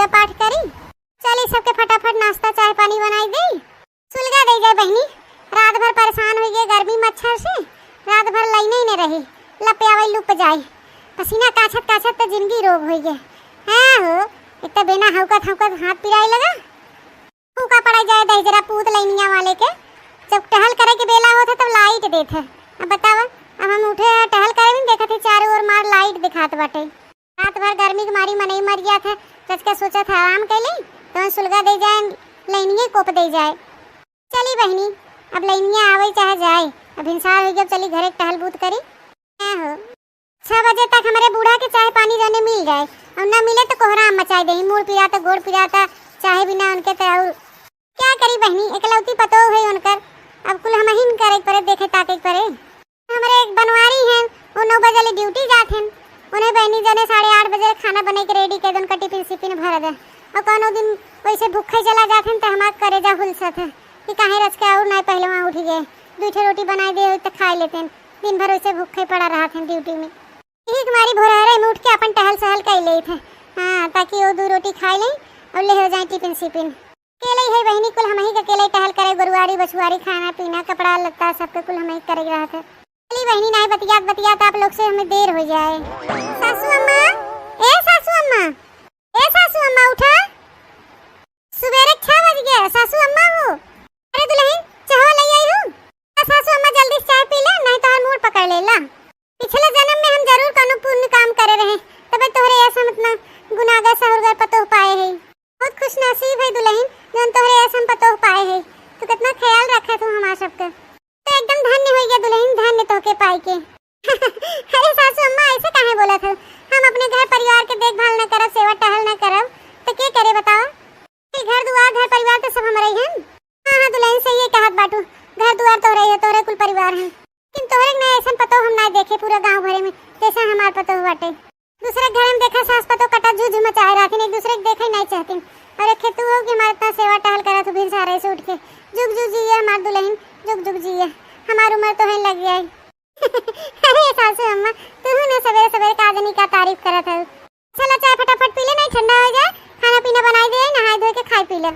पूजा पाठ करी। चली सबके फटाफट नाश्ता चाय पानी बनाई दे, सुलगा दे जाए बहनी। रात भर परेशान हो गए गर्मी मच्छर से, रात भर लाइने ही न रही, लपयावे लुप जाए, पसीना काछत काछत तो जिंदगी रोग हो गए। हाँ हो एक तो बिना हौकत हौकत हाथ पिराई लगा, फूका पड़ा जाए दही जरा पूत लाइनिया वाले के। जब टहल करे के बेला होता तब लाइट देते। अब बतावा, अब हम उठे टहल करे भी देखा थे चारों ओर मार लाइट दिखात बाटे। रात भर गर्मी के मारी मनई मर गया था, सच के सोचा था आराम कर ली तो सुलगा दे जाए, लाइनिया कोप दे जाए। चली बहनी अब लाइनिया आवे चाहे जाए, अब इंसार हो गया, चली घरे टहल बूत करी। हो 6 बजे तक हमारे बूढ़ा के चाय पानी जाने मिल जाए, और न मिले तो कोहराम मचाई दे, मुड़ पिराता गोड़ पिराता चाहे बिना उनके तो क्या करी बहनी, एकलौती पतो है उनकर। अब कुल हम ही करे परे देखे ताके परे। हमारे एक बनवारी हैं, वो 9 बजे ड्यूटी जाते हैं, उन्हें बहनी जने 8:30 बजे खाना बना के रेडी कर दे, उनका टिफिन सिफिन भर दे। और कोनो दिन वैसे भूखे चला जाते हैं तो हमारा करेजा हुलसत है कि काहे रच के और नहीं पहले वहाँ उठ गए, 2 रोटी बनाई दे तो खा लेते हैं। दिन भर वैसे भूखे पड़ा रहा थे ड्यूटी में, यही हमारी भोरहरे में उठ के अपन टहल सहल कर ले थे। हाँ ताकि वो 2 रोटी खा लें और ले हो जाए टिफिन सिफिन। अकेले है बहनी, कुल हम ही अकेले टहल करे, गुरुवारी बछुआरी खाना पीना कपड़ा लत्ता सबके कुल हम ही करे रहा था। चली बहनी नहीं बतियात बतियात आप लोग से हमें देर हो जाए। सासू अम्मा, ए सासू अम्मा, ए सासू अम्मा उठा, सुबेरे 6 बज गया। सासू अम्मा हो, अरे दुल्हन चाय ले आई हूँ। सासू अम्मा जल्दी चाय पी ले, नहीं तो मूड पकड़ लेला। पिछले जन्म में हम जरूर कोनो पुण्य काम करे रहे, तबे तोहरे ऐसा मतलब गुनाहगार सहुरगार पतो पाए है। बहुत खुश नसीब है दुल्हन जौन तोहरे ऐसा पतो पाए है, तो कितना ख्याल रखा तू हमारा सबका, तो एकदम धन्य हो गया दुल्हन, धन्य तोहके पाई के। अरे सासू अम्मा ऐसे काहे बोला था, हम अपने घर परिवार के देखभाल न करब, सेवा टहल न करब तो के करे बताओ। घर दुआर घर परिवार तो सब हमारे हैं। हाँ हाँ दुल्हन सही है कहत बाटू, घर दुआर तोहरे है, तोहरे कुल परिवार है, लेकिन तोहरे न ऐसा पतो हम ना देखे पूरा गाँव भरे में जैसा हमार पतो बाटे। दूसरे घर में देखा सास पतो कटा झुझ मचाए रहती, एक दूसरे को देखे नहीं चाहती। और एक खेतु हो कि हमारे इतना सेवा टहल करा तो भी सारे से उठ के जुग जुग जिए हमार दुल्हन, जुग जुग जिए, हमारी उम्र तो है लग गया। अरे सासू अम्मा तू ने सवेरे सवेरे काजनी का तारीफ करा था। चलो चाय फटाफट पी ले, नहीं ठंडा हो जाए, खाना पीना बनाई दे, नहाए धोए के खाई पी ले।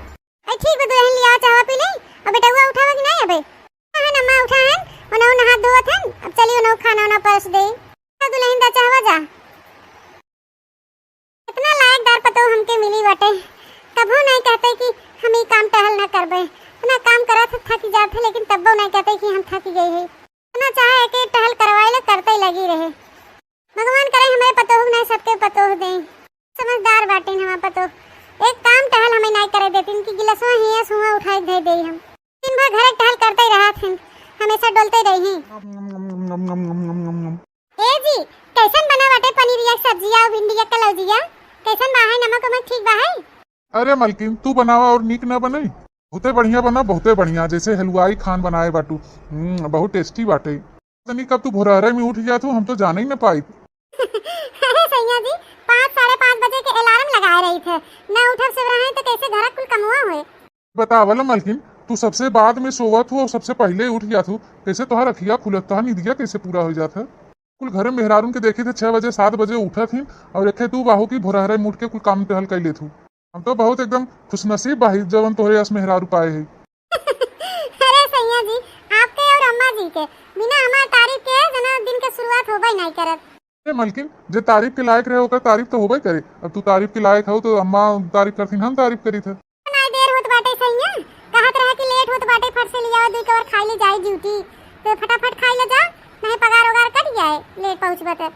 ठीक है दुल्हन लिया चाय पी ले। अब बेटा हुआ उठावा कि नहीं? अबे हाँ अम्मा उठा है, उन्हें नहा धोत है, अब चलिए उन्हें खाना उन्हें परस दे। दुल्हन दा चाहवा जा, इतना लायकदार पतो हमके मिली बटे, कभो नहीं कहते कि हम ये काम टहल न करबे, इतना काम करा था थक जाते, लेकिन तब्बो नहीं कहते कि हम थक गए हैं। इतना चाहे कि टहल करवाए ले करते ही लगी रहे। भगवान करे हमें पतो नहीं सबके पतो दें, समझदार बाटे हमारा पतो। एक काम टहल हमें नहीं करे देती, इनकी गिलासों ही सुहा उठाए दे दे। हम दिन भर घर टहल करते ही रहा थे, हमेशा डोलते रही। ए जी कैसन बना बाटे पनीर या सब्जिया और भिंडी या कलौजिया, कैसन बा है? नमक वमक ठीक बा है? अरे मलकिन तू बनावा और नीक न बने, बहुते बढ़िया बना, बहुते बढ़िया, जैसे हलवाई खान बनाए बाटू। बहुत टेस्टी बाटे। तनी कब तू भोरहरे में उठ गया तू, हम तो जाने ही न पाई। अरे सैया जी 5 साढ़े 5 बजे के अलार्म लगाए रही थे, न उठब से रहे तो कैसे घर कुल कमुआ हुए। बतावल मलकिन तू सबसे बाद में सोवत हो और सबसे पहले उठ गया तू, कैसे तुहार अखिया खुलत था, नींदिया कैसे पूरा हो जाता? कुल घर में मेहरारून के देखे थे 6 बजे 7 बजे उठा थी, और रखे तू बाहू की भोरहरे में उठ के कुल काम टहल कर ले तू। हम तो बहुत एकदम खुशनसीब बाही जब तोहरे यस मेहरारू पाए है। अरे सैया जी आपके और अम्मा जी के बिना हमार तारीफ के जना दिन के शुरुआत होबे नहीं करत। अरे मलकिन जे तारीफ के लायक रहे ओकर तारीफ तो होबे करे, अब तू तारीफ के लायक हो तो अम्मा तारीफ करथिन, हम तारीफ करी थे। नहीं देर होत बाटे सैया, कहत रहे कि लेट होत बाटे, फट से लिया 2 कवर खाई ले जाए ड्यूटी, तो फटाफट खाई ले जा, नहीं पगार वगार कट जाए लेट पहुंचबे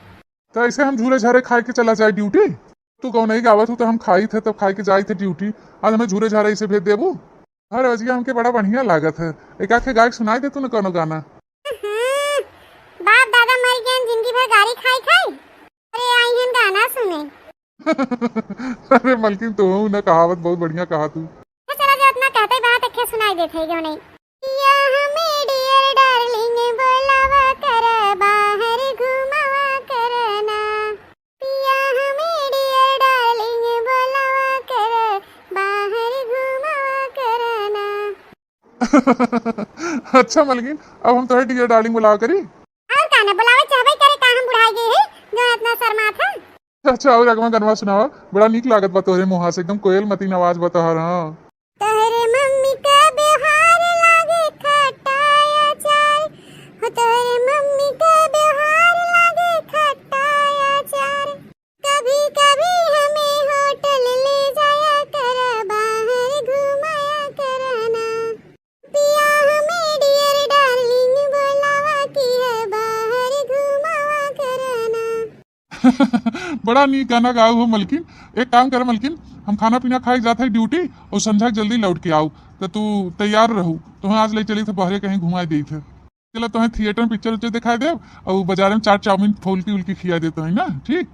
तो ऐसे हम झूले झारे खाए के चला जाए ड्यूटी। तू कहो नहीं गावत हो तो हम खाई थे तब खाई के जाए थे ड्यूटी, आज हमें झूले झारे इसे भेज देबू। हर अजिया हमके बड़ा बढ़िया लागत है, एक आखे गायक सुनाई दे तू न कोनो गाना। बाप दादा मर गए जिंदगी भर गाड़ी खाई खाई, अरे आई हैं गाना सुने। अरे मलकिन तो न कहावत बहुत बढ़िया कहा तू। चला जो इतना कहते बात अखे सुनाई देते क्यों नहीं। या हमें डियर डार्लिंग बोलावा कर बाहर घुमावा करना, पिया हमें डियर डार्लिंग बोलावा कर बाहर घुमावा करना। अच्छा मलकिन अब हम तुम्हें डियर डार्लिंग बुलावा करी। और काना बुलावा चाहबे करे का हम बुढ़ाई गए हैं जो इतना शर्मा था। अच्छा और अगवा गनवा सुनावा, बड़ा नीक लागत बा तोहरे मुहा से, एकदम कोयल मतीन आवाज बा तोहर। हाँ तोहरे मम्मी का व्यवहार लागे खटाया चार, हो तोहरे मम्मी का व्यवहार लागे खटाया चार। कभी कभी हमें होटल ले जाया कर, बाहर घुमाया करना, पिया हमें डियर डार्लिंग बोलावा कि है बाहर घुमावा करना। बड़ा नीक गाना गाओ हो मलकिन। एक काम कर मलकिन, हम खाना पीना खाए जाते हैं ड्यूटी और संध्या के जल्दी लौट के आओ, तो तू तैयार रहू। तुम्हें आज ले चली थे बहरे कहीं घुमा दी थे। चलो तुम्हें थिएटर में पिक्चर उच्चर दिखाई दे और बाजार में चाट चाउमीन फूलकी उल्की खिया देते हैं ना, ठीक?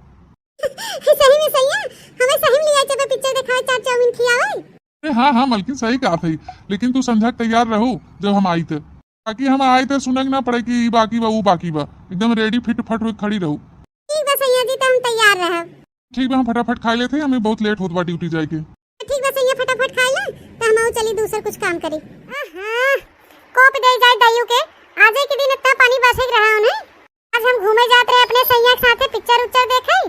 सही में सही है, हमें सही में लिया जब पिक्चर दिखाए चाट चाउमीन खियावे। अरे हाँ हाँ मलकिन सही कहा थी, लेकिन तू संध्या तैयार रहो जब हम आई थे, ताकि हम आए थे सुने ना पड़े कि बाकी बा वो बाकी बा, एकदम रेडी फिट फट हुई खड़ी रहू। ठीक बा सैया जी, तो हम तैयार रहब। ठीक बा, हम फटाफट खा लेते हैं, हमें बहुत लेट होत बा ड्यूटी जाए के। ठीक बा सैया, फटाफट खा ले तो हम आओ चली दूसर कुछ काम करी। हां कोप दे जाए दाइयों के, आज के दिन इतना पानी बरस रहा है। आज हम घूमे जाते रहे अपने सैया के साथे, पिक्चर उच्चर देखे,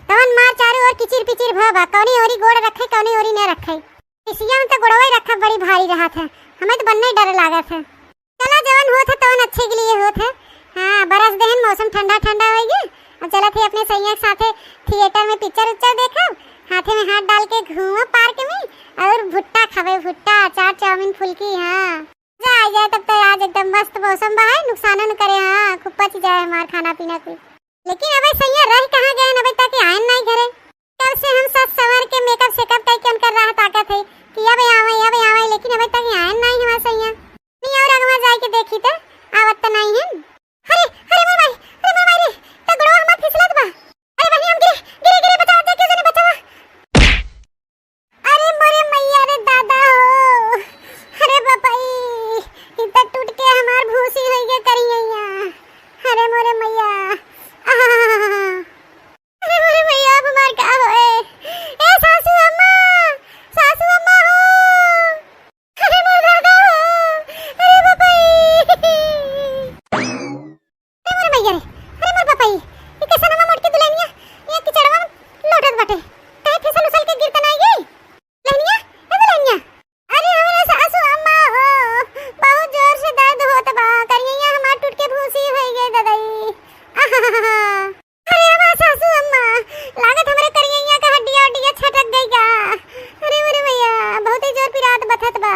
तवन मार चारों ओर किचिर पिचिर भबा, कौनी ओरी गोड़ रखे कौनी ओरी न रखे। इसिया में तो गोड़वा ही रखा बड़ी भारी रहा था, हमें तो बनने डर लगा था। चला जवन होत है तवन अच्छे के लिए होत है। हां बरस देहन, मौसम ठंडा ठंडा हो गया, अब चला थे अपने सैया के साथे थिएटर में पिक्चर उच्चर देखा, हाथे में हाथ डाल के घूमो पार्क में और भुट्टा खावे, भुट्टा चाट चाउमीन फुल्की। हाँ जा आ जाए तब तो आज एकदम मस्त मौसम बा है, नुकसान न करे। हाँ खूब पच जाए हमार खाना पीना कोई। लेकिन अबे सैया रह कहाँ गए अबे तक आए नहीं घरे। कब से हम सब सवर के मेकअप सेकअप करके उनकर राह ताकत है कि अब आवे, लेकिन अबे तक आए नहीं हमार सैया। नहीं और अगवा जाए के देखी तो आवत तो नहीं है। अरे अरे मोर भाई, अरे मोर भाई रे, तो गोड़वा हमार फिसलत बा। अरे बहिनी हम गिरे बचाओ, देखिए जने बचावा। अरे मोरे मैया रे दादा हो, अरे बापाई इतना टूट के हमार भूसी हो गया करियैया। अरे मोरे मैया, अरे मोरे मैया अब हमार का होए। ए सासू अम्मा हो, अरे मोर दादा हो, अरे बापाई, अरे मोरे मैया रे, अरे मोर बापाई, ये कैसा नामा मोड़ के दुल्हनिया ये किचड़वा लोटत बाटे, कहीं फिसल उसल के गिरत नहीं गई लहनिया। ए दुल्हनिया, अरे हमारे सासू अम्मा हो, बहुत जोर से दर्द होत बा, करियैया हमार टूट के भूसी हो गई दादाई। अरे हमार सासू अम्मा, लागत हमरे करियैया का हड्डियां छटक गई का। अरे मेरे भैया बहुत ही जोर पिरात बथत बा।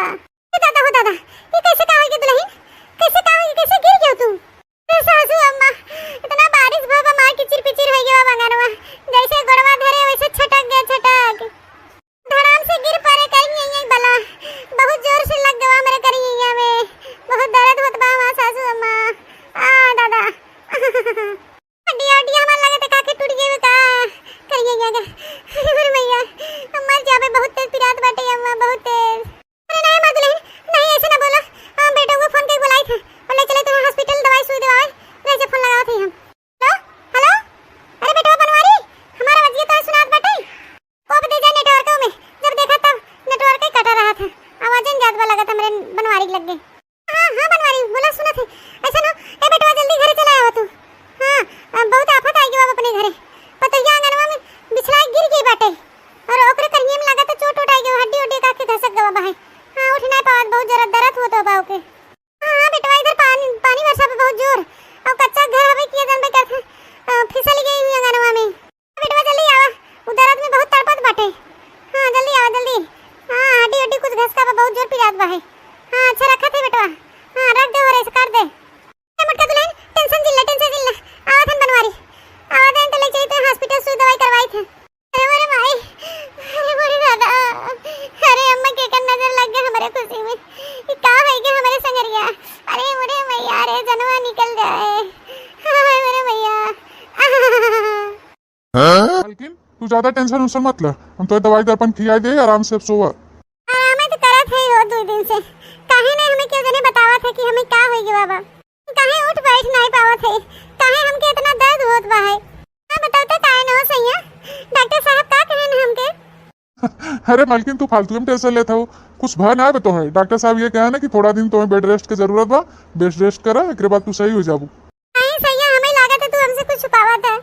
ए दादा हो दादा, ये कैसे का होगी दुल्हन, कैसे गिर गयो तू। अरे सासू अम्मा, इतना बारिश भव हमार किचिर पिचिर हो गया बंगानवा, जैसे गोड़वा धरे वैसे छटक गया, छटक धड़ाम से गिर पड़े करियैया बला, बहुत जोर से लग गया मेरे करियैया में, बहुत दर्द होत बा हमार सासू अम्मा। आ दादा हड्डियां हमार लगत का के टूट गई का करियैया का। अरे मैया अम्मा जाबे बहुत तेज पिरात बाटे अम्मा, बहुत तेज। अरे नहीं मां दुल्हन, नहीं ऐसे ना बोलो, हम बेटा को फोन करके बुलाई थे और ले चले तुम्हें हॉस्पिटल, दवाई सुई दवाई ले फोन लगाओ थे हम। हेलो हेलो, अरे बेटा बनवारी हमारा वजिया तो सुनात बाटे, कोप दे जाए नेटवर्क में, जब देखा तब नेटवर्क ही कटा रहा था, आवाज जात बा लगा था मेरे बनवारी लग गई। हां हां बनवारी बोला सुना थे, ऐसा ना ए बेटा जल्दी घरे चला आवा तू। हां बहुत आफत आई गई अपने घरे, पतैया आंगनवा में बिछला गिर गई बाटे और ओकरे करिए में लगा तो चोट उठ आई गई, हड्डी उड्डी का के धसक गवा बा है। हां उठ नहीं पावत, बहुत जोर दर्द होत बा ओके। हां बेटा इधर पानी वर्षा पे बहुत जोर और कच्चा घर हवे किए जन पे करथे फिसल गई हुई आंगनवा में। बेटा जल्दी आवा, उ दर्द में बहुत तड़पत बाटे। हां जल्दी आवा जल्दी। हां हड्डी उड्डी कुछ घसका बा, बहुत जोर पिरात बा है। हां अच्छा रखा थे बेटा, हां रख दे और ऐसे कर दे। ए मटका दुल्हन टेंशन जिल्ला आवा थन बनवारी, आवा देन तो ले चली तो हॉस्पिटल सुई दवाई करवाई थे। अरे मोरे माई, अरे मोरे दादा, अरे अम्मा के कर नजर लग गया हमारे खुशी में, ये का है कि हमारे संगरिया। अरे मोरे मैया रे जनवा निकल जाए, हाय मेरे मैया। मलकिन तू ज्यादा टेंशन उसन मत ले, हम तो दवाई दर्पण खियाई दे, आराम से सोवा। आराम तो करत है हो 2 दिन से, काहे ने हमें क्यों जने बतावा था कि हमें का होई बाबा, काहे उठ बैठ नहीं पावत है, काहे हमके इतना दर्द होत बा है। हां बताते काहे न हो सैया, डॉक्टर साहब का कहन हमके। अरे मलकिन तू फालतू में टेंशन लेता हो, कुछ भय ना तो है। डॉक्टर साहब ये कहा ना कि थोड़ा दिन तुम्हें बेड रेस्ट की जरूरत बा, बेड रेस्ट करा, एक बाद तू सही हो जाबू। नहीं सैया हमें लागत है तू हमसे कुछ छुपावा था,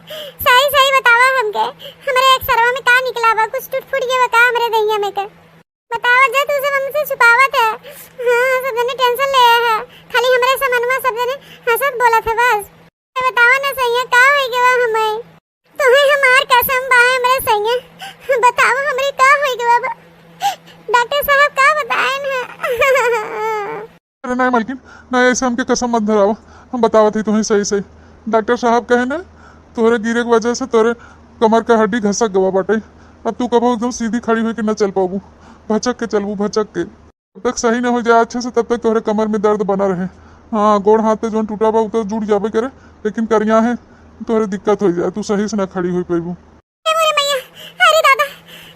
सही बतावा हम हमके हमारे एक सरवा में का निकला बा, कुछ टूट फूट गया बा का हमरे दहिया में का। बतावा जा, तू सब हमसे छुपावत है। हाँ, सब जने टेंशन ले है, खाली हमरे सामानवा सब जने हंसत बोलत है बस। बतावा ना सैया का हो गया हमें, तुम्हें हमार कसम बा हमरे सैया, बतावा हमरे का हो गया बा। डॉक्टर साहब का बताएं है। अरे नहीं मालकिन, नहीं ऐसे हमके कसम मत धराओ, हम बतावत ही तुम्हें सही सही। डॉक्टर साहब कहे ना तोहरे गिरे की वजह से तोरे कमर का हड्डी घसक गवा बाटे। अब तू कबो एकदम सीधी खड़ी हुई कि न चल पाबू, भचक के चलबू भचक के। जब तक सही न हो जाए अच्छे से तब तक तोहरे कमर में दर्द बना रहे। हाँ, गोड़ हाथ पे जो टूटा बा तो जुड़ जाबे करे, लेकिन करिया है तोहरे दिक्कत हो जाए, तू सही से न खड़ी हुई पेबू। अरे दादा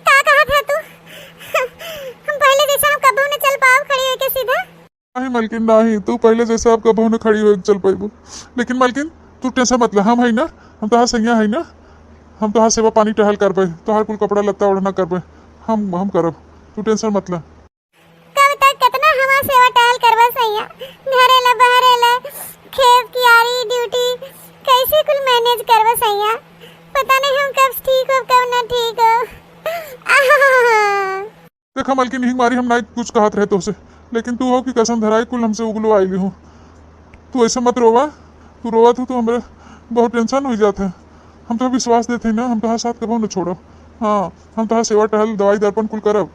का कहा था तू, हम पहले जैसा हम कबो न चल पाओ खड़ी होके सीधा। नहीं मालकिन नहीं, तू पहले जैसे आप कबो न खड़ी हुई चल पाबू। लेकिन मालकिन तू टेंशन मत ले, हम है ना, हम तो सैया है ना, हम तो सेवा पानी टहल करबे, तोहार कुल कपड़ा लत्ता ओढ़ना करबे, हम करब, तू टेंशन मत ले। कब तक कितना हमार सेवा टहल करबा सैया, घरे ला बाहर ला खेत की आरी ड्यूटी कैसे कुल मैनेज करबा सैया, पता नहीं हम कब ठीक हो कब ना ठीक हो। देखा मालकिन हिंग मारी हम ना कुछ कहत रहे तो से, लेकिन तू हो कि कसम धराई कुल हमसे उगलो आईली हूँ। तू ऐसे मत रोवा, तू रोवा तो हमारे बहुत टेंशन हो जाता है। हम तो विश्वास देते हैं ना, हम तो साथ कबो न छोड़ो। हाँ, हम तो सेवा टहल दवाई दर्पण कुल करब,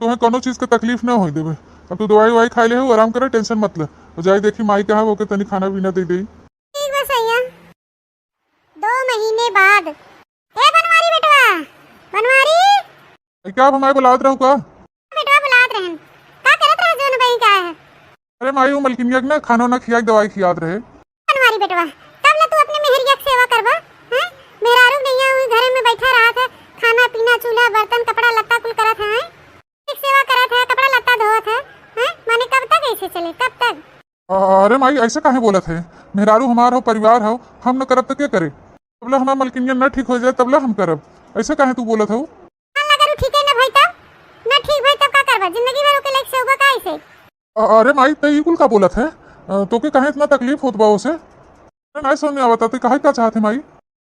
तुम्हें कोनो चीज़ का तकलीफ ना हो देवे। अब तू दवाई ववाई खा ले हो, आराम करे, टेंशन मत ले। जाए देखी माई कहा वो के तनी खाना पीना दे दे। ठीक बा सैया। 2 महीने बाद ए बनवारी बेटवा, बनवारी क्या आप हमारे बुलावत रहो का? बेटवा बुलात रहन का करत रह जोन बही का है। अरे माई वो मलकिनिया ना खाना ना खिया दवाई खियात रहे। बनवारी बेटवा तब ले तू अपने मेहरिया की सेवा करबा हैं, मेहरारू नैया हुई घर में बैठा रहा था, खाना पीना चूल्हा बर्तन कपड़ा लत्ता कुल करत है, एक सेवा करत है, कपड़ा लत्ता धोत है, हैं माने कब तक ऐसे चले कब तक। अरे माई ऐसे काहे बोलत है, मेहरारू हमार हो परिवार हो, हम न करब तो क्या करे? तबला हमार मलकिनिया न ठीक हो जाए तबला हम करब, ऐसे काहे तू बोलत हो? अल्लाह करू ठीक है ना भाई, तब ना ठीक भाई तब का करबा, जिंदगी भर ओके लाइक से होगा का ऐसे। अरे माई तई कुल का बोलत है, तो के काहे इतना तकलीफ होत बा उसे? नहीं समझ में आवता, काहे का चाहत है माई?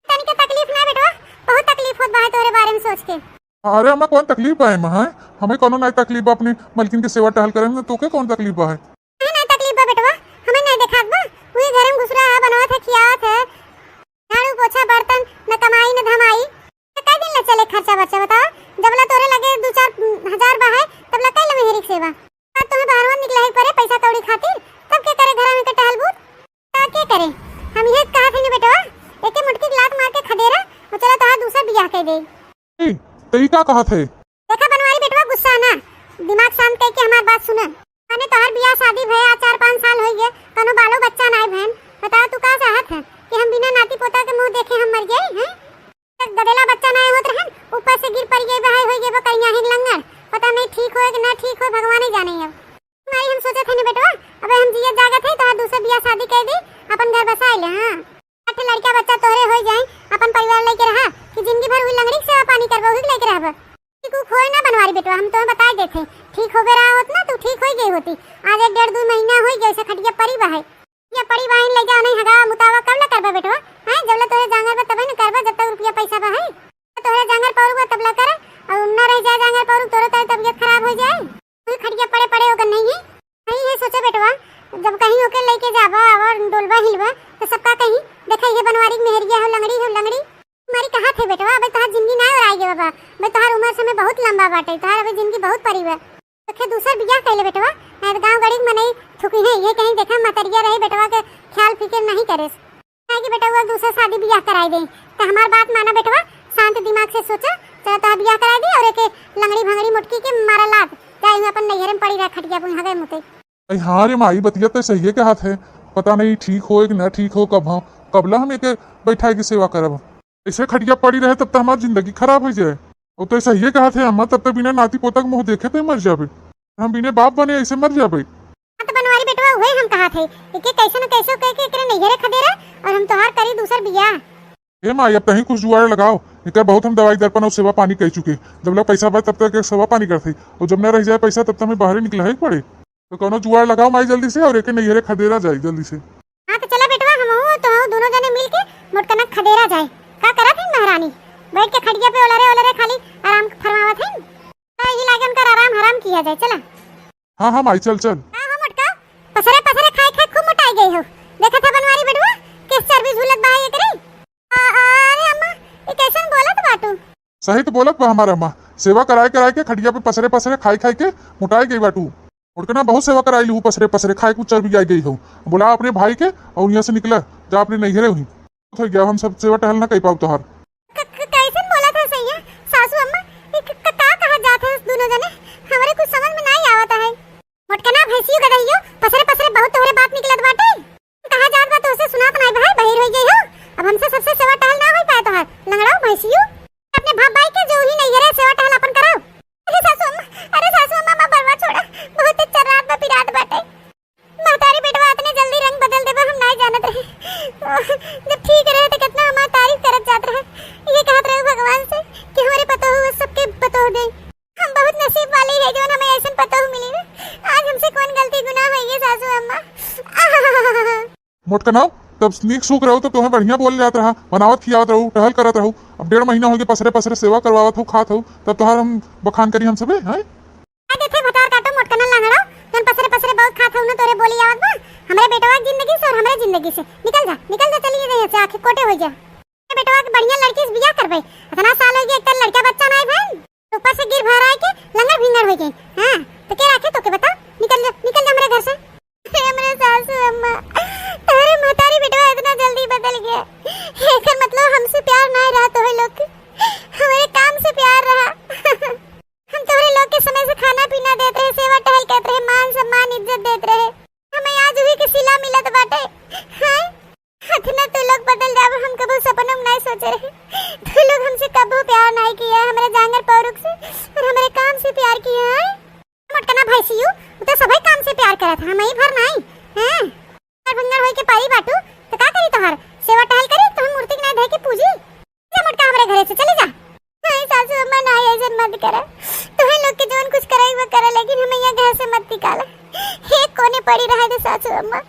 तनी के तकलीफ ना बेटवा, बहुत तकलीफ होत बा है तोरे बारे में सोच के। अरे हमें कौन तकलीफ बा है, हमें कोनो नहीं तकलीफ बा अपनी मलकिन की सेवा टहल करे में, तो के कौन तकलीफ बा है? नहीं तकलीफ बा बेटवा, हमें नहीं देखात बा, वही घर में घुस रहा है, बनवात है, खियावत है, झाड़ू पोछा बर्तन न कमाई न धमाई, कई दिन ले चले खर्चा बच्चा बता। जबला तोरे लगे 2-4 हजार बा है तबला कई ले मेहरी सेवा, अब तुम्हें बाहरवा निकला ही पड़े पैसा कौड़ी खातिर, तब के करे घर में के टहल बूत का के करे। हम ये कहा थे बेटवा, एके मुटकी लात मार के खदेरा और चला तोहार दूसरा बियाह कर दे। तई का कहा थे? देखा बनवारी बेटवा गुस्सा ना, दिमाग शांत करके हमार बात सुना। माने तोहार बियाह शादी भया 4-5 साल हो गए, कोनो बालो बच्चा ना बहन, बता तू का चाहत है कि हम बिना नाती पोता के मुंह देखे हम मर गए हैं? तक गदेला बच्चा ना होत रहन, ऊपर से गिर पड़ गए बहाई हो गए बकरियां हिंग लंगर, पता नहीं ठीक होए कि ना ठीक हो भगवान ही जाने। अब नहीं हम सोचे थे ना बेटवा, अबे हम जिया जागत है तो दूसरा बियाह शादी कर दी, अपन घर बसा ले। हां अठे लड़का बच्चा तोरे हो जाए, अपन परिवार लेके रहा कि जिंदगी भर हुई लंगड़ी सेवा पानी करबो ही लेके रहब। तू खोए ना बनवारी बेटवा, हम तो बता देते ठीक हो रहा होत ना, तू ठीक हो गई होती। आज 1-1.5-2 महीना हो गए से खटिया परी बहाई, ये परी बहाई ले जा नहीं हगा मुतावा कब ला करबा बेटवा, हैं जब ला तोरे जांगर पर तबे न करबा, जब तक रुपया पैसा बहाई तोरे जांगर पौरुगा तब ला कर, और ना रह जा जांगर पौरु तोरे तबीयत खराब हो जाए, तू खटिया पड़े पड़े होकर नहीं है सोचे बेटवा। जब कहीं होके लेके जाबा और डोलबा हिलबा तो सबका कहीं देखा ये बनवारी मेहरिया हो लंगड़ी तुम्हारी कहा थे बेटवा। अब तोहार जिंदगी ना और आएगी बाबा, मैं तोहार उम्र समय बहुत लंबा बाटे, तोहार अभी जिंदगी बहुत परी है, तो दूसर बियाह कैले बेटवा। गाँव गड़ी में नहीं थुकी है, ये कहीं देखा मतरिया रहे बेटवा के ख्याल फिक्र नहीं करे कि बेटा वो दूसरा शादी बियाह कराई दे, तो हमार बात माना बेटवा, शांत दिमाग से सोचा, चलो तोहार बियाह कराई दी और एक लंगड़ी भंगड़ी मुटकी के मारा लात चाहे अपन नैहर में पड़ी रह खटिया पुन हगे मुते। हाँ रे माई बतिया तो सही है के हाथ है, पता नहीं ठीक हो कि ना ठीक हो, कबला हम एक बैठा की सेवा करब, ऐसे खटिया पड़ी रहे तब तक हमारी जिंदगी खराब हो जाए। वो तो सही है कहा थे अम्मा, तब तक बिना नाती पोता के मुंह देखे तो मर जाबे, हम बिना बाप बने ऐसे मर जाबे। तो बनवारी बेटवा वही हम कहा थे कि कैसे न कैसे कह के एकरे नैहरे खदेरा और हम तोहार करी दूसर बियाह। ए माई अब कहीं कुछ जुआड़ लगाओ, एक बहुत हम दवाई दर्पण और सेवा पानी कह चुके, जब लोग पैसा पाए तब तक सेवा पानी करते, और जब न रह जाए पैसा तब तक हमें बाहर निकला ही पड़े, तो कोनो जुआड़ लगाओ माई जल्दी से और एक नैहरे खदेरा जाए जल्दी से। हाँ तो चला बेटवा हम तो दोनों जने मिल के मोटकनक खदेरा जाए। का करा थी महारानी बैठ के खटिया पे ओलरे ओलरे खाली आराम फरमावत है। यही लागे उनका आराम हराम किया जाए। चला हाँ हाँ माई चल चल। हां हां मोटका पसरे पसरे खाए खाए खूब मोटाई गई हो। देखा था बनवारी बेटवा किस चर्बी झूलत बा ये करे। अरे अम्मा ये कैसन बोलत बाटू। सही तो बोलत बा हमारा अम्मा। सेवा कराए कराए के खटिया पे पसरे पसरे खाई खाई के मोटाई गई बाटू। उनके ना बहुत सेवा कराई लू पसरे पसरे खाए कुछ चर्बी आई गई हो। बोला अपने भाई के और यहाँ से निकला जा अपने नैहरे हुई हो गया। हम सब सेवा टहल ना कही पाऊ तोहार। कैसन बोला था सैया सासू अम्मा का कहा जात है दोनों जने हमरे कुछ समझ में नहीं आवत है। मोटकना भैंसियो गदहियो पसरे पसरे बहुत तोहरे बात निकलत बाटे। कहा जात बा तो उसे सुना बनाई भाई बहिर हो गई हो। अब हमसे सबसे सेवा टहल ना होई पाए तोहार लंगड़ाओ भैंसियो। अपने भाई भाई के जो ही नहीं है सेवा टहल अपन कराओ। अरे सासू अम्मा बरवा छोड़ा बहुत चरात बा पिरात बाटे। महतारी बेटवा इतने जल्दी रंग बदल देबा हम नहीं जानत रहे। जब ठीक रहे तो कितना हमार तारीफ करत जात रहे। ये कहत रहे भगवान से कि हमारे पतो हुए सबके पतो दे। हम बहुत नसीब वाली है जो हमें ऐसा पतो मिली ना। आज हमसे कौन गलती गुनाह हुई है सासू अम्मा। मोटकना तब स्नीक सूख रहो तो तुम्हें बढ़िया बोल जात रहा बनावत खियावत रहू टहल करत रहू। अब 1.5 महीना हो गया पसरे पसरे सेवा करवावत हो खात हो तब तोहार हम बखान करी हम सबे हैं। देखे भतार काटो मोटकना लंगड़ो जन पसरे पसरे बहुत खात हो ना तोरे बोली आवत बा। हमरे बेटवा की जिंदगी से और हमरे जिंदगी से निकल जा चली जा से आंखें कोटे हो जा। बेटवा के बढ़िया लड़की से बियाह करबे। इतना साल हो गया एक तर लड़का बच्चा नहीं भइल ऊपर से गिर भर आए के लंगड़ भिंगड़ हो गई। हां तो के रखे तो के बता निकल जा हमरे घर से। हमरे सासू अम्मा तारे महतारी बेटवा इतना जल्दी बदल गया। एकर मतलब हमसे प्यार नहीं रहा तोहे लोग के हमारे काम से प्यार रहा। हम तोरे लोग के समय से खाना पीना देते रहे सेवा टहल करते रहे मान सम्मान इज्जत देते रहे। हमें आज हुई के सिला मिलत बाटे। हां इतना तो लोग बदल जाब हम कबो सपनों में नहीं सोचे रहे। तो लोग हमसे कबो प्यार नहीं किया हमारे जांगर पौरुख से और हमारे काम से प्यार किया है। मोटकना भैंसियो तो सभी काम से प्यार करत हम ही भर नहीं हैं। भंगर होई के पाई बाटू तो का करी तोहार सेवा टहल करी तो हम मूर्ति नहीं धे के पूजी। जा मोटका हमरे घरे से चली जा। हां सासू अम्मा ना ऐसे मत करे तोहे लोग के जोन कुछ करे वो करे लेकिन हमें यहाँ घर से मत निकाला। एक कोने पड़ी रहे तो सासू अम्मा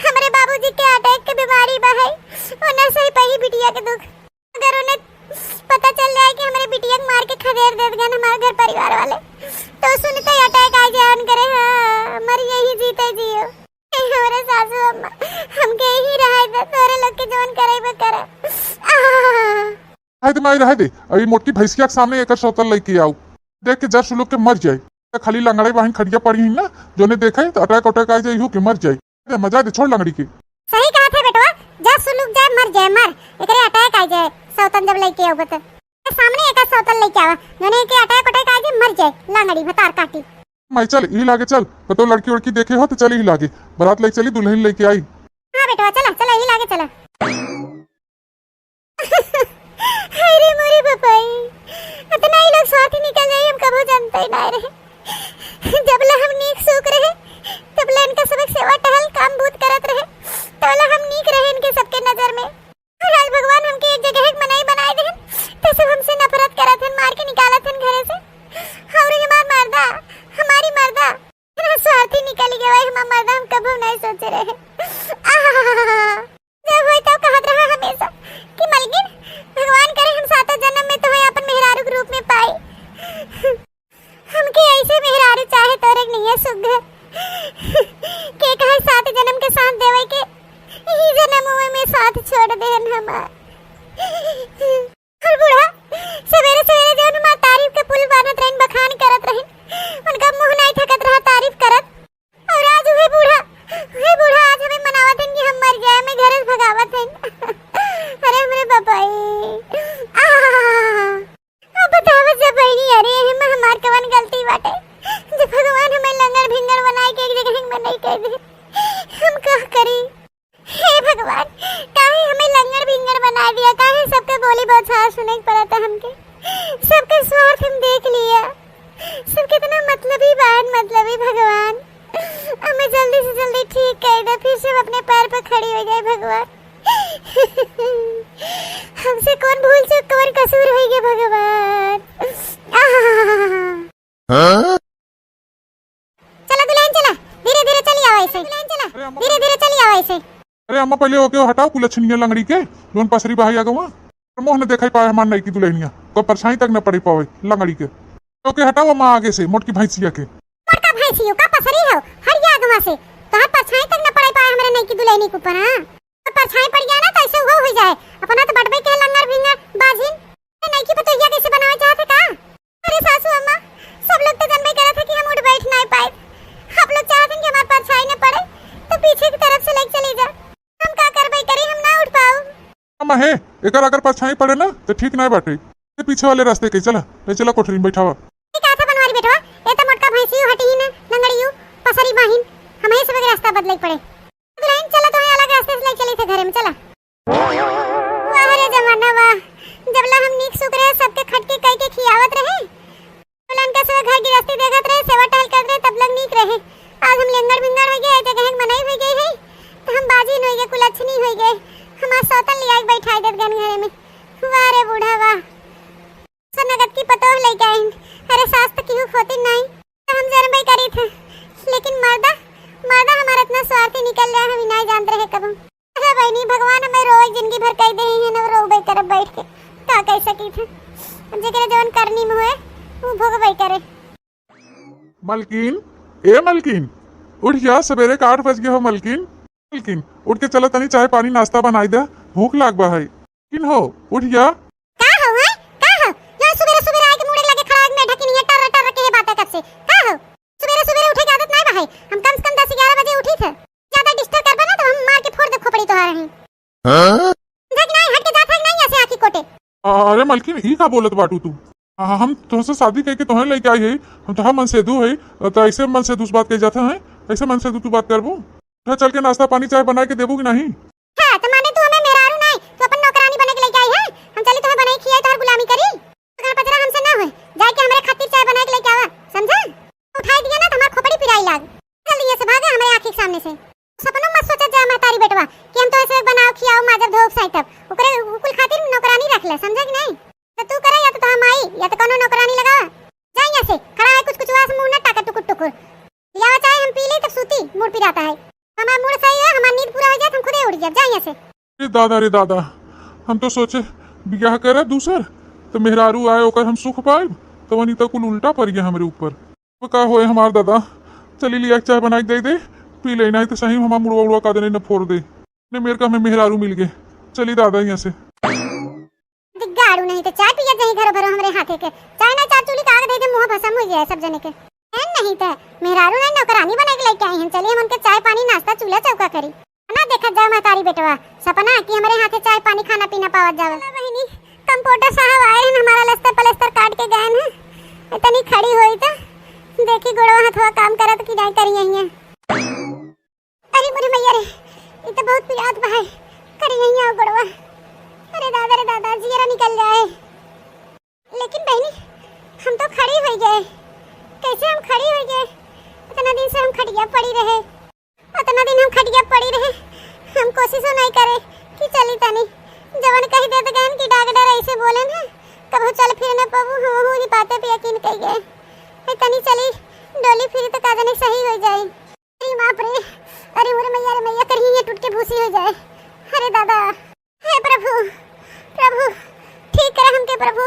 हमारे बाबूजी के अटैक के बीमारी बा है उन्हें सही पही बिटिया के दुख। अगर उन्हें पता चल जाए कि हमारे बिटिया को मार के खदेड़ दे गए हमारे घर परिवार वाले तो सुनते ही अटैक आ जाए करे। हां मर यही जीते जियो। हमारे सासू अम्मा हमके ही रहे दे तोरे लोग के जोन करे वो करे। हाय तो माई रहे दे अभी मोटी भैंसिया के सामने एक सौतल लेके आओ देख के जर लोग के मर जाए। खाली लंगड़े बहन खड़िया पड़ी ही ना जो ने देखा है तो अटैक आ जाए हो के मर जाए। मजा दे छोड़ लंगड़ी के। सही कहा था बेटवा जब सुलूक जाए मर एकरे अटैक आ जाए सौतन जब लेके आओ तो सामने एक सौतन लेके आवा जोने के अटैक आ जाए मर जाए लंगड़ी भतार काटी। माई चल ही लागे चल तो लड़की उड़की देखे हो तो चल ही लागे बारात लेके चली दुल्हन लेके आई। हां बेटवा चला ही लागे चला। अरे मोरी बपाई इतना ही लोग स्वार्थी निकल जाए हम कबो जानते ही नहीं रहे। जब ला हम नीक सूख रहे तब ला इनका सबक सेवा टहल काम बूत करत रहे तो ला हम नीक रहे इनके सबके नजर में। और आज भगवान हमके एक जगह एक मनाई बनाए दे तो सब हमसे नफरत करत हन मार के निकालत हन घरे से। और हमारी मर्दा इतना स्वार्थी निकल गया भाई हम मर्दा हम कबो नहीं सोचे रहे। जब होई तब कहत रहा हमेशा कि मलगिन भगवान करे हम 7 जन्म में तो अपन मेहरारू के रूप में पाए। हमके ऐसे मेहरारू चाहे तोरे नहीं है सुग्घर के कहे 7 जन्म के साथ देवे के ई जन्म में साथ छोड़ देन हमार। और बूढ़ा सवेरे सवेरे जो हमार तारीफ के पुल बनत रहन बखान करत रहन उनका मुंह नहीं थकत रहा तारीफ करत। और आज वे बूढ़ा आज हमें मनावत हन कि हम मर गए हमें घर से भगावत हन। अरे मेरे बाबाई अब बतावत जब बहनी अरे हम हमार कवन गलती बाटे जब भगवान हमें लंगड़ भिंगड़ बनाए के एक जगह में नहीं कर दे हम क्या करी। हे भगवान काहे हमें लंगड़ भिंगड़ बना दिया काहे सबके बोली बहुत सारा सुने के पड़ा था हमके सबके स्वार्थ हम देख लिया सब कितना मतलबी भगवान हमें जल्दी से जल्दी ठीक कर दे फिर से अपने पैर पर खड़ी हो जाए भगवान। हमसे कौन भूल चूक कौन कसूर हो गया भगवान। चला दुल्हन चला धीरे धीरे चली आओ ऐसे धीरे धीरे चली आओ ऐसे। अरे अम्मा पहले होके हटाओ कुलछनिया लंगड़ी के जोन पसरी बहाई आ गवा मोह न देखा पाए हमार नई की दुल्हनिया को परछाई तक न पड़ी पावे लंगड़ी के तो के हटाओ माँ आगे से मोटकी भैंसिया के मोटका भैंसियो का पसरी हो हर या आगवा से तो हाथ परछाई तक न पड़े पाए हमरे नई की दुल्हनी के ऊपर। हां तो परछाई पड़ गया ना तो ऐसे हो जाए अपना तो बड़बे के लंगर भिंगर बाजिन नई की पतोहिया कैसे बनावे चाहते का। अरे सासू अम्मा सब लोग तो जनबे करे थे कि हम उठ बैठ नहीं पाए, आप लोग चाहते हैं कि हमारे परछाई न पड़े तो पीछे की तरफ से लेके चली जा, हम का करबे करी हम ना उठ पाऊ। अम्मा है एकर अगर परछाई पड़े ना तो ठीक नहीं बाटे ये पीछे वाले रास्ते के चला ले चला कोठरी में बैठावा ये का था बनवारी बेटवा ये तो मोटका भैंसी हटी ही ना लंगड़ियो पसरी बाहिन हम ही सब रास्ता बदले पड़े दुल्हन चला तो अलग रास्ते से ले चली थे घर में चला। वाह रे जमाना वाह जबला हम नीक सुख रहे सबके खटके कई के खियावत रहे दुल्हन का सब घर गिरस्ती देखत रहे सेवा टहल करत रहे तब लग नीक रहे। आज हम लेंगर बिंगर हो गए जगह मनाई हो गई है तो हम बाजी हो गए कुलच्छनी हो गए हमार सौतन लिया बैठाई देत गन घरे में। वाह रे बूढ़ा वाह सनगत की पतो लेके आइन अरे सास तो क्यों खोती नहीं तो हम जरबई करी थे लेकिन मर्दा हमारा इतना स्वार्थी निकल रहा हम नहीं जानते रहे कब। अरे बहनी भगवान हमें रोज जिंदगी भर कह दे हैं ना रोबई करब बैठ के का कह सकी थे जेकरे जवन करनी में होए वो भोगबई करे। मलकिन ए मलकिन उठ जा सवेरे के 8 बज गए हो मलकिन मलकिन उठ के चलो तनी चाय पानी नाश्ता बनाई दे भूख लाग बा है किन हो उठ जा का हो है का हो जो सुबह सुबह आके मुड़े लगे खड़ा में ढकी नहीं टर टर के बातें कब से का हो सुबह सुबह उठे की आदत नहीं बा है हम कम से कम 10-11 बजे उठी थे ज्यादा डिस्टर्ब करबे ना तो हम मार के फोड़ दे खोपड़ी तोहार हैं हां देख नहीं हट के जात है नहीं ऐसे आंखी कोटे। अरे मलकिन ई का बोलत बाटू तू हम तुमसे शादी करके तुम्हें लेके आई है हम तो मन से दू है तो ऐसे मन से दूस बात कह जाता है ऐसे मन से तू बात करबू चल के नाश्ता पानी चाय बना के देबू कि नहीं। हां तो माने तू हमें मेहरारू नहीं तो अपन नौकरानी बना के लेके आई है हम चली तुम्हें बनाई खियाई तोहर गुलामी करी अगर पचरा हमसे ना होए जाके हमरे खातिर चाय बना के लेके आवा समझा उठाई दिया ना तो हमार खोपड़ी पिराई लाग जल्दी से भागे हमारे आंखी के सामने से सपनों मत सोचा जा महतारी बेटवा कि हम तो ऐसे बनाओ खियाओ माजर धोक साई तब ओकरे कुल खातिर नौकरानी रख ले समझा कि नहीं तो तू करे या तो हम आई या तो कोनो नौकरानी लगा जा यहां से खड़ा है कुछ वास मुंह ना टाका टुकुर टुकुर या चाहे हम पी ले तब सूती मुड़ पिराता है हमारा मूड सही है हमारी नींद पूरा हो जाए हम खुदे उड़ जाए जा यहां से। रे दादा हम तो सोचे ब्याह करे दूसर तो मेहरारू आए ओकर हम सुख पाए तो वनी तक कुल उल्टा पड़ गया हमारे ऊपर तो का होए हमार दादा चली लिया चाय बनाई दे दे पी ले नहीं तो सही हमारा मुड़वा उड़वा का देने न फोड़ दे ने मेरे का हमें मेहरारू मिल गए चली दादा यहाँ से दिगाड़ू नहीं तो चाय पिया जाए घर भरो हमरे हाथे के चाय ना चार चूली काग दे दे मुंह भसम हो जाए सब जने के नहीं तो मेहरारू ने नौकरानी बना के लेके आई हैं चलिए हम उनके चाय पानी नाश्ता चूल्हा चौका करी ना देखा जाओ महतारी बेटवा सपना कि हमारे हाथे चाय पानी खाना पीना पावत जावे। बहनी कंप्यूटर साहब आए हैं हमारा लस्तर पलस्तर काट के गए हैं इतनी खड़ी हुई तो देखी गोड़वा हाथवा काम करत कि नहीं करी यहीं अरे मुझे मैया रे ये तो बहुत पिरात बा है करी यहीं आओ गोड़वा अरे दादा जीरा निकल जाए लेकिन बहनी हम तो खड़ी हो गए कैसे हम खड़ी हो गए इतना दिन से हम खटिया पड़ी रहे इतना दिन हम खटिया पड़ी रहे हम कोशिश नहीं करे कि चली तनी जवन कह दे गहन की डॉक्टर ऐसे बोले ना कब चल फिर न पबू हम हो नहीं पाते पे यकीन कह गए तनी चली डोली फिर तो काजने सही हो जाए। अरे बाप रे अरे मोरे मैया कहीं ये टूट के भूसी हो जाए। अरे दादा हे प्रभु ठीक करे हमके प्रभु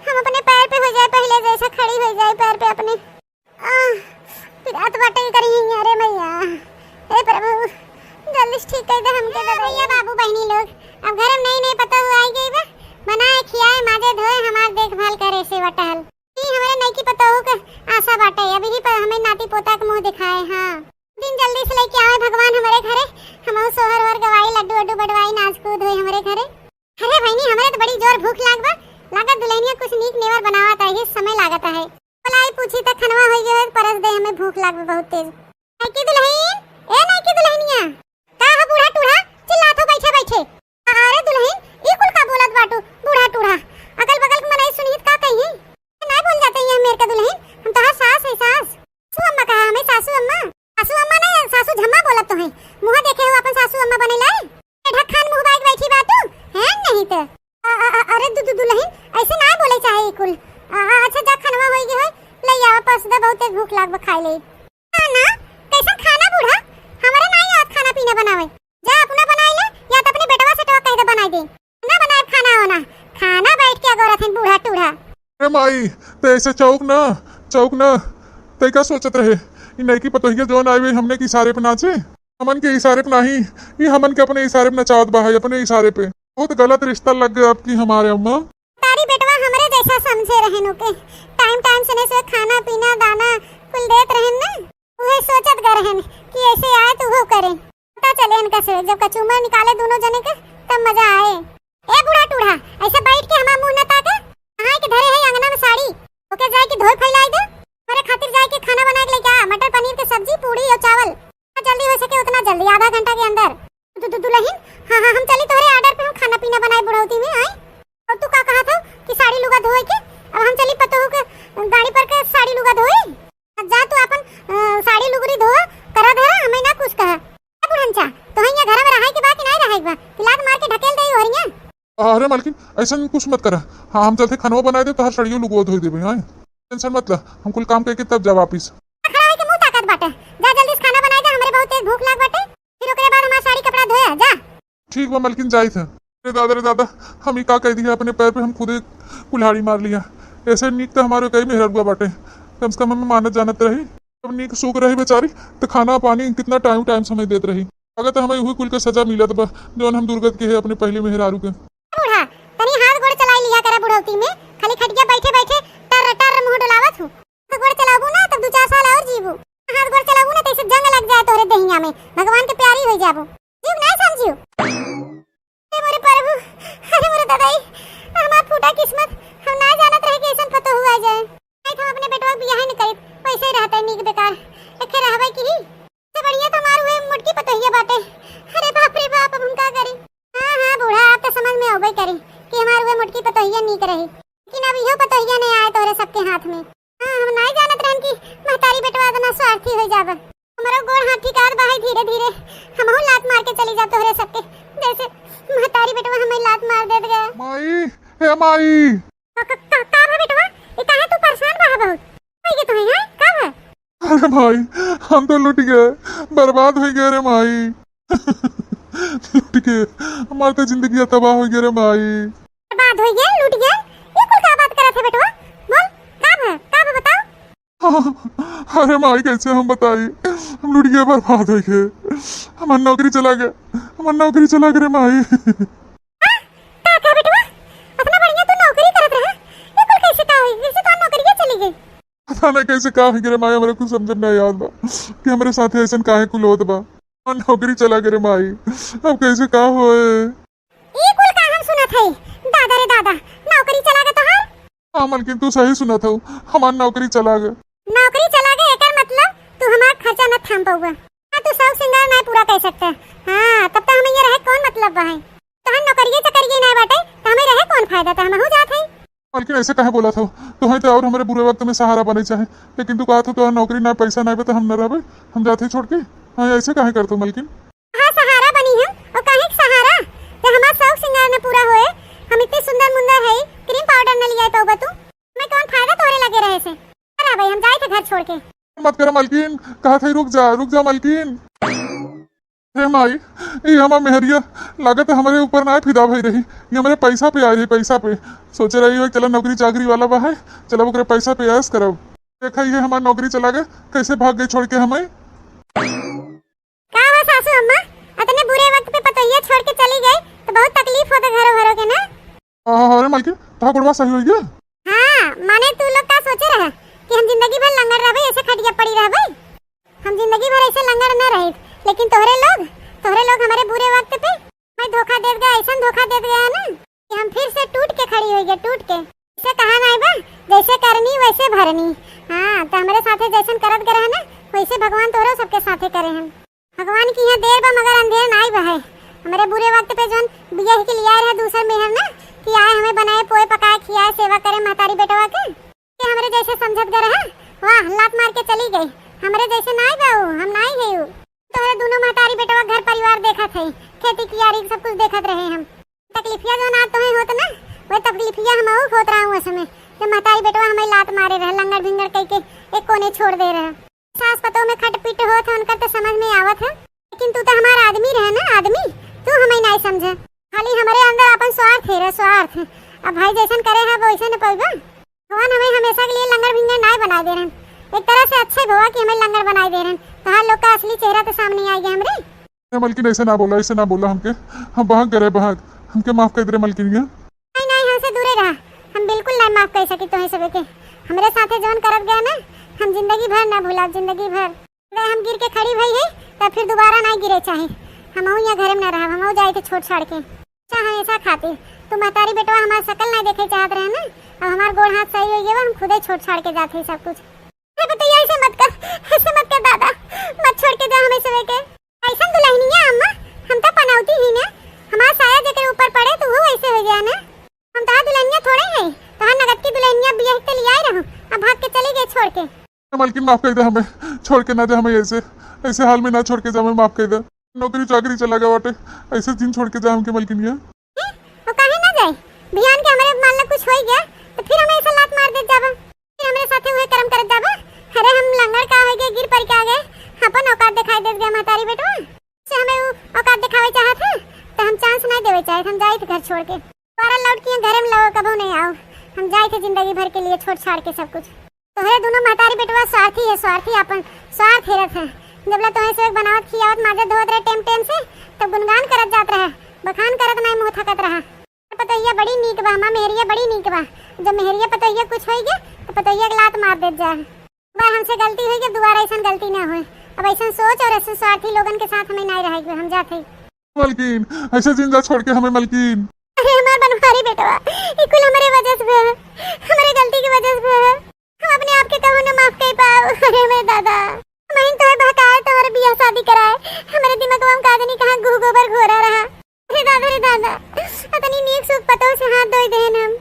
हम अपने पैर पे हो जाए पहले जैसा खड़ी हो जाए पैर पे अपने पिरात बाटे करी अरे मैया हे प्रभु जल्दी ठीक कर दे हमके दवाइया बाबू बहनी लोग अब घर में नहीं पता हुआ आई गई बा बनाए खियाए माजे धोए हमार देखभाल करे सेवा टहल हमारे नहीं की पता हो आशा बाटे अभी ही हमें नाती पोता के मुंह दिखाए। हाँ दिन जल्दी से लेके आए भगवान हमारे घरे हम सोहर वर गवाई लड्डू वड्डू बडवाई नाच कूद हुई हमारे घरे। अरे बहनी हमारे तो बड़ी जोर भूख लागबा लागत दुल्हनिया कुछ नीक नेवर बनावत है समय लागत है बोलाई पूछी तक खनवा होई गए परस दे हमें भूख लागबा बहुत तेज। नहीं की दुल्हन ए नहीं की दुल्हनिया का है बूढ़ा टूढ़ा चिल्लात हो बैठे अरे दुल्हन ई कुल का बोलत बाटू बूढ़ा टूढ़ा अगल बगल के मनाई सुनीत का कही नहीं बोल जाते हैं मेरे का दुल्हन हम तो सास है सास सासू अम्मा कहा हमें सासू अम्मा नहीं सासू झम्मा बोलत तो है मुंह देखे हो अपन सासू अम्मा बने लाए ढक्कन मुंह बाइक बैठी बातू है नहीं तो अरे दुल्हन ऐसे ना बोले चाहे कुल अच्छा जा खनवा होई हो ले आ वापस दे बहुत भूख लाग खाई ले ना कैसा खाना बूढ़ा हमारे नहीं याद खाना पीना बनावे जा अपना बनाई ले या तो अपने बेटवा से तो कह दे बनाई दे ना बनाए खाना होना माई ते ऐसे चौक ना ते क्या सोचत रहे इ नई की पतोहिया जोन आए हुए हमने के इशारे पे नाचे हमन के इशारे पे नहीं ये हमन के अपने इशारे पे नचावत बा है अपने इशारे पे बहुत गलत रिश्ता लग गया आपकी हमारे अम्मा तारी बेटवा हमरे जैसा समझे रहन के टाइम से ने से खाना पीना दाना कुल देत रहन ना उहे सोचत ग रहन कि ऐसे आए तो वो करे पता चले इनका से जब कचूमर निकाले दोनों जने के तब मजा आए। ए बूढ़ा टूढ़ा ऐसे बैठ के हमार मुंह न ताके कहां के धरे है अंगना में साड़ी ओके जाए कि धोई फैलाई दे मेरे खातिर जाए के खाना बना के लेके आ मटर पनीर की सब्जी पूड़ी और चावल जल्दी हो सके उतना जल्दी आधा घंटा के अंदर दुल्हन हाँ हम चली तोहरे ऑर्डर पे हम खाना पीना बनाए बुढ़ौती में आए और तू का कहा था कि साड़ी लुगा धोए के अब हम चली पतोहू के गाड़ी पर के साड़ी लुगा धोए जा तू अपन साड़ी लुगरी धो करा धरा हमें ना कुछ कहा बुढ़नचा तो यहाँ घर में रहाई के बा कि नहीं रहाई बा लात मार के ढकेल दई होरिया। अरे मालकिन ऐसा कुछ मत करा हाँ हम चलते खाना बनाए दे तो हर सड़ियों लुगो धोई देबे हां टेंशन मत ला हम कुल काम करके तब जा वापस खड़ा होके मुंह ताकत बाटे जा जल्दी से खाना बनाए दे हमरे बहुत तेज भूख लाग बाटे फिर ओकरे बाद हमार साड़ी कपड़ा धोया जा। ठीक बा मालकिन जाई था रे दादा हम ही का कह दिया अपने पैर पे हम खुद कुल्हाड़ी मार लिया ऐसे नीक तो हमारे कई मेहर हुआ बाटे कम से कम हमें मानत जानत रही जब नीक सूख रही बेचारी तो खाना पानी कितना टाइम समय देत रही अगर तो हमें वही कुल के सजा मिलत बा जौन हम दुर्गत के है अपने पहले मेहरारू के। बूढ़ा तनी हाथ गोड़ चलाई लिया करा बुढ़ौती में खाली खटिया बैठे बैठे टर मुंह डोलावत हूं गोड़ चलाबू ना तब 2-4 साल और जीबू हाथ गोड़ चलाबू ना तैसे जंग लग जाए तोरे देहिया में भगवान के प्यारी हो जाबू जीव नहीं समझियो हे मोरे प्रभु अरे मोरे दादाई हमार फूटा किस्मत हम ना जानत रहे कि ऐसन पतो हुआ जाए नहीं तो अपने बेटवा बियाह नहीं करी पैसे ही रहता नीक बेकार एके रहबै की से बढ़िया तो हमार हुए मुटकी पतोहिया बाटे अरे बाप रे बाप अब हम का करी। हां बूढ़ा आप तो समझ में आवे करी कि हमार हुए मुटकी पतोहिया नीक रही लेकिन अब इहो पतोहिया नहीं आए तोरे सबके हाथ में। हां हम नहीं जानत रहन कि महतारी बेटवा इतना स्वार्थी हो जाबे हमरो गोड़ हाथ ठिकार बाहे धीरे धीरे हमहु लात मार के चली जा तोरे सबके जैसे महतारी बेटवा हमें लात मार देत गया। माई हे माई का बेटवा ये काहे तू परेशान बा बहुत ये तो है का है। अरे भाई हम तो लुट गए बर्बाद हो गए रे माई लुट गए हमारी तो जिंदगी तबाह हो गई रे माई बर्बाद हो गया लूट गया ये कुल का बात करत है बेटवा बोल का है बताओ। अरे माई कैसे हम बताई हम लुट गए बर्बाद हो गए हमारी नौकरी चला गया रे माई। का बेटवा अपना बढ़िया तू नौकरी करत रहा ये कुल कैसे का हुई कैसे तो नौकरी चली गई पता नहीं कैसे का हो गए माई हमारे कुछ समझ नहीं याद बा कि हमारे साथ ऐसा काहे कुल होत बा और नौकरी चला गए रे माई अब कैसे का होए ये कुल का हम सुनत है दादा रे दादा नौकरी चला गए तो हाँ मालकिन तू सही सुना था हमारी नौकरी चला गए एकर मतलब तू हमारा खर्चा न थाम पाऊगा तू सब सिंगार नहीं पूरा कर सकता हाँ तब तो हमें ये रहे कौन मतलब बा है तो हम नौकरी चकरिए नहीं बाटे तो हमें रहे कौन फायदा था हम हो जात है। मालकिन ऐसे काहे बोला था तो है तो और हमारे बुरे वक्त में सहारा बने चाहे लेकिन तू कहा था तो नौकरी ना पैसा नहीं तो हम न रहे हम जाते छोड़ के हाँ ऐसे काहे करते मालकिन। हाँ सहारा बनी हम और काहे सहारा जब हमारा शौक सिंगार न पूरा होए हम इतने सुंदर मुंदर है क्रीम पाउडर न लिया तो बतू मैं कौन फायदा तोरे लगे रहे से अरे भाई हम जाए थे घर छोड़ के मत कर मालकिन कहा था रुक जा मालकिन। हे माई ये हमारा मेहरिया लागत हमारे ऊपर ना फिदा भई रही ये हमारे पैसा पे आ रही पैसा पे सोचे रही हो चलो नौकरी चाकरी वाला बा है चलो ओकरे पैसा पे ऐश करब देखा ये हमारी नौकरी चला गए कैसे भाग गई छोड़ के हमें। का बा सासू अम्मा इतने बुरे वक्त पे पतोहिया छोड़ के चली गई तो बहुत तकलीफ होता घरों के ना। अरे मालकिन तो गुड़वा सही हो गया। हाँ माने तू लोग का सोचे रहा कि हम जिंदगी भर लंगड़ रहबे ऐसे खटिया पड़ी रहबे हम जिंदगी भर ऐसे लंगड़ न रहे लेकिन तोहरे लोग हमारे बुरे वक्त पे मैं धोखा दे गया ऐसा धोखा दे गया ना कि हम फिर से टूट के खड़ी हो गए टूट के इसे कहा नहीं बा जैसे करनी वैसे भरनी। हाँ तो हमारे साथे जैसन करत गए ना वैसे भगवान तोरो सबके साथे करे हैं भगवान की यहाँ देर बा मगर अंधेर नहीं बा है हमारे बुरे वक्त पे जोन बिया के लिए आए रहे दूसर मेहर ना कि आए हमें बनाए पोए पकाए खियाए सेवा करे महतारी बेटवा के हमारे जैसे समझत गए रहा वाह लात मार के चली गई हमारे जैसे नहीं बाऊ हम नहीं गई तोहरे दोनों महतारी बेटवा घर परिवार देखा थे खेती कियारी सब कुछ देखत रहे हम तकलीफिया जो ना तो होत ना वो तकलीफिया हम होत रहा हूँ समय जब महतारी बेटवा हमें लात मारे रहे लंगड़ भिंगड़ कह के एक कोने छोड़ दे रहे सास पतों में खट पीट हो था उनका तो समझ में आवत है लेकिन तू तो हमारा आदमी रहे ना आदमी तू हमें नहीं समझे खाली हमारे अंदर अपन स्वार्थ है स्वार्थ अब भाई जैसन करे है वैसे न पैबा भगवान हमें हमेशा के लिए लंगर भिंगर ना बना दे रहन। एक तरह से अच्छे भवा कि हमें लंगर बनाई दे रहन। तहां लोग का असली चेहरा तो सामने आई गया हमरे। मलकिन ऐसे ना बोला हमके। हम भाग गए भाग, हमके माफ कर दे मलकिन। नहीं नहीं, हमसे दूरे रहा। हम बिल्कुल नहीं माफ कर सकी तुम्हें सबके। हमरे साथे जौन करत गया ना, हम जिंदगी भर ना भूला, जिंदगी भर। अगर हम गिर के खड़ी भई है तो फिर दोबारा नहीं गिरे चाहे। हम यहाँ घर में ना रहा, हम जाए थे छोड़ छाड़ के। अच्छा हमेशा खाती तू महतारी बेटवा हमारा शकल नहीं देखे चाहत रहे ना। अब हमारा गोड़ हाथ सही हो गया, हम खुद ही छोड़ छाड़ के जाते सब कुछ। बताइए ऐसे मत कर दादा, मत छोड़ के जा हमें सब के। ऐसा दुल्हनिया अम्मा हम तो पनावती ही ना। हमारा साया जेकर ऊपर पड़े तो वो ऐसे हो गया ना। हम तो दुल्हनिया थोड़े हैं, तो नगद की दुल्हनिया बियाह के लिए आई रहूं, अब भाग के चली गई छोड़ के। मलकिन माफ कर दे हमें, छोड़ के ना जा हमें। ऐसे हाल में ना छोड़ के जा, हमें माफ कर दे। नौकरी चाकरी चला गया बाटे, ऐसे दिन छोड़ के जा हमके मलकिन। वो काहे ना जाए? भियान के हमारे मान लो कुछ हो गया तो फिर हमें ऐसा लात मार दे जाबा, फिर हमारे साथे हुए कर्म करत जाबा। अरे हम लंगड़ का हो गए, गिर पर के आ गए, अपन औकात दिखाई दे गया महतारी बेटवा से। हमें औकात दिखावे चाहत है तो हम चांस नहीं देवे चाहे। हम जाए थे घर छोड़ के, दोबारा लौट के घर में लगो कबो नहीं आओ। हम जाए थे जिंदगी भर के लिए छोड़ छाड़ के सब कुछ। तो है दोनों महतारी बेटवा स्वार्थी है, स्वार्थी अपन स्वार्थ हेरत है। जब ला तुम्हें से बनावत खियावत माजे धोत रहे टेम से, तब गुनगान करत जात रहा, बखान करत नहीं मुंह थकत रहा। पतोहिया बड़ी नीक बा, हमार मेहरिया बड़ी नीक बा। जब मेहरिया पतोहिया कुछ हो गया तो पतोहिया के लात मार देत जा। बार हमसे गलती हुई कि दोबारा ऐसा गलती ना हो। अब ऐसा सोच और ऐसे स्वार्थी लोगन के साथ हमें नहीं रहेगी। हम जाते मलकिन, ऐसे जिंदा छोड़ के हमें मलकिन। अरे हमार बनवारी बेटवा इकुल हमारे वजह से है, हमारे गलती की वजह से है। हम अपने आप के कहो ना माफ कर पाओ। अरे मेरे दादा मैं तो भकाए तो और बियाह शादी कराए, हमारे दिमाग में कागनी कहां गु गोबर घोरा रहा। अरे दादा अतनी नीक सुख पतो से हाथ धोई देन हम।